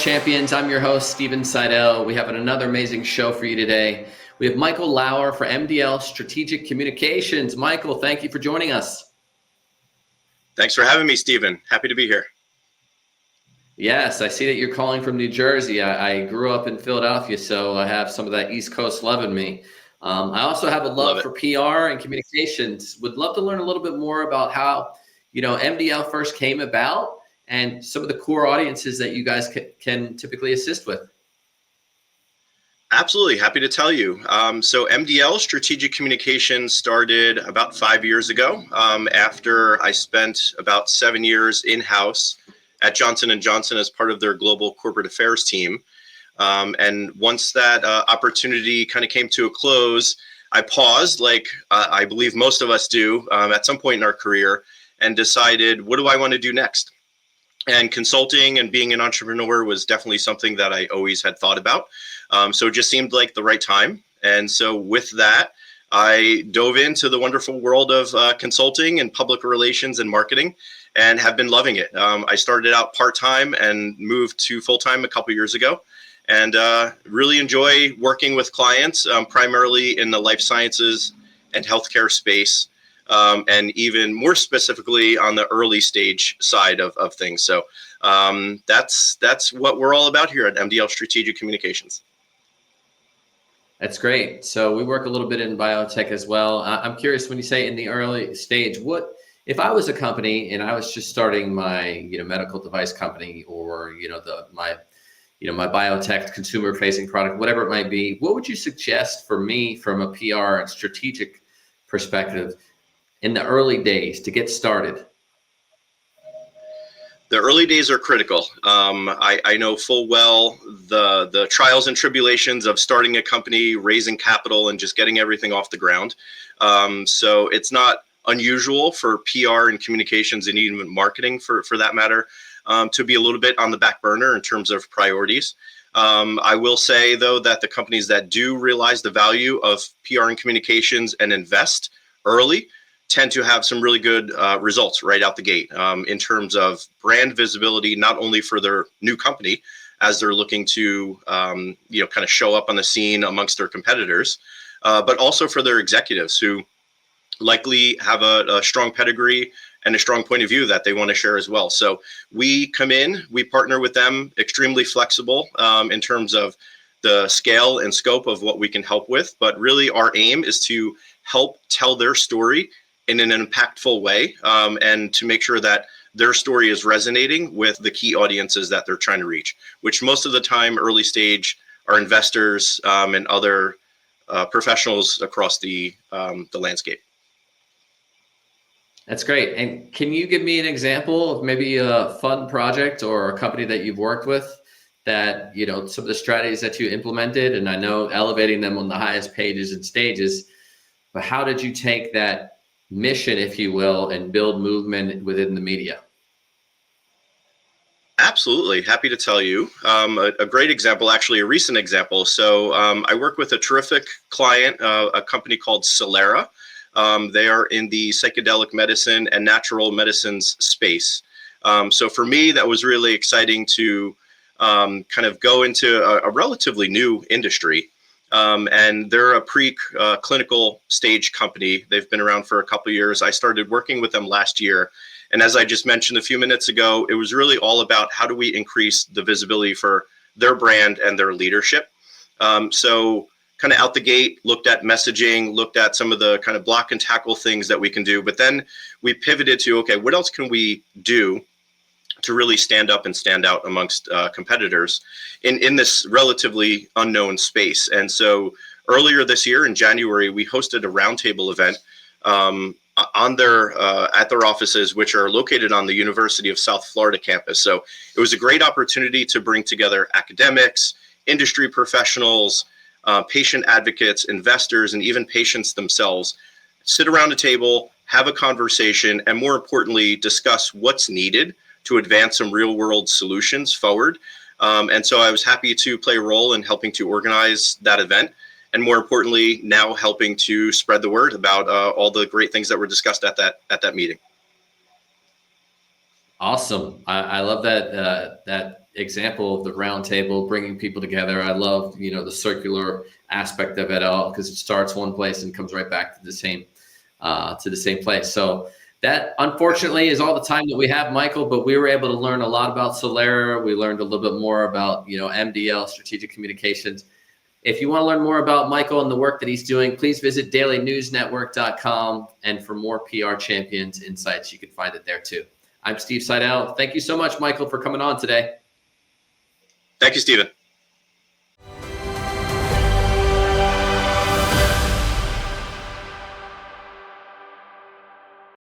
champions. I'm your host, Steven Seidel. We have another amazing show for you today. We have Michael Lauer for MDL Strategic Communications. Michael, thank you for joining us. Thanks for having me, Steven. Happy to be here. Yes, I see that you're calling from New Jersey. I grew up in Philadelphia, so I have some of that East Coast love in me. I also have a love for PR and communications. Would love to learn a little bit more about how, MDL first came about and some of the core audiences that you guys can typically assist with. Absolutely. Happy to tell you. So MDL, Strategic Communications, started about 5 years ago after I spent about 7 years in-house at Johnson & Johnson as part of their global corporate affairs team. And once that opportunity kind of came to a close, I paused, like I believe most of us do at some point in our career, and decided, what do I want to do next? And consulting and being an entrepreneur was definitely something that I always had thought about. So it just seemed like the right time. And so with that, I dove into the wonderful world of consulting and public relations and marketing, and have been loving it. I started out part-time and moved to full-time a couple years ago, and really enjoy working with clients, primarily in the life sciences and healthcare space. And even more specifically on the early stage side of things. So that's what we're all about here at MDL Strategic Communications. That's great. So we work a little bit in biotech as well. I'm curious, when you say in the early stage, what if I was a company and I was just starting my medical device company, or my biotech consumer facing product, whatever it might be, what would you suggest for me from a PR and strategic perspective in the early days to get started? The early days are critical. I know full well the trials and tribulations of starting a company, raising capital, and just getting everything off the ground. So it's not unusual for PR and communications, and even marketing for that matter, to be a little bit on the back burner in terms of priorities. I will say, though, that the companies that do realize the value of PR and communications and invest early tend to have some really good results right out the gate in terms of brand visibility, not only for their new company as they're looking to kind of show up on the scene amongst their competitors, but also for their executives who likely have a strong pedigree and a strong point of view that they want to share as well. So we come in, we partner with them, extremely flexible in terms of the scale and scope of what we can help with. But really our aim is to help tell their story in an impactful way, and to make sure that their story is resonating with the key audiences that they're trying to reach, which most of the time early stage are investors and other professionals across the landscape. That's great. And can you give me an example of maybe a fun project or a company that you've worked with that, some of the strategies that you implemented, and I know elevating them on the highest pages and stages, but how did you take that mission, if you will, and build movement within the media? Absolutely. Happy to tell you a great example, actually a recent example. So I work with a terrific client, a company called Solera. They are in the psychedelic medicine and natural medicines space. So for me, that was really exciting to kind of go into a relatively new industry. And they're a pre-clinical stage company. They've been around for a couple of years. I started working with them last year. And as I just mentioned a few minutes ago, it was really all about how do we increase the visibility for their brand and their leadership. So kind of out the gate, looked at messaging, looked at some of the kind of block and tackle things that we can do. But then we pivoted to, okay, what else can we do to really stand up and stand out amongst competitors in this relatively unknown space. And so earlier this year in January, we hosted a roundtable event on at their offices, which are located on the University of South Florida campus. So it was a great opportunity to bring together academics, industry professionals, patient advocates, investors, and even patients themselves, sit around a table, have a conversation, and more importantly, discuss what's needed to advance some real world solutions forward. And so I was happy to play a role in helping to organize that event. And more importantly, now helping to spread the word about all the great things that were discussed at that meeting. Awesome. I love that that example of the round table, bringing people together. I love, the circular aspect of it all, because it starts one place and comes right back to the same place. So that, unfortunately, is all the time that we have, Michael. But we were able to learn a lot about Solera. We learned a little bit more about MDL, strategic communications. If you want to learn more about Michael and the work that he's doing, please visit dailynewsnetwork.com. And for more PR champions insights, you can find it there too. I'm Steve Seidel. Thank you so much, Michael, for coming on today. Thank you, Stephen.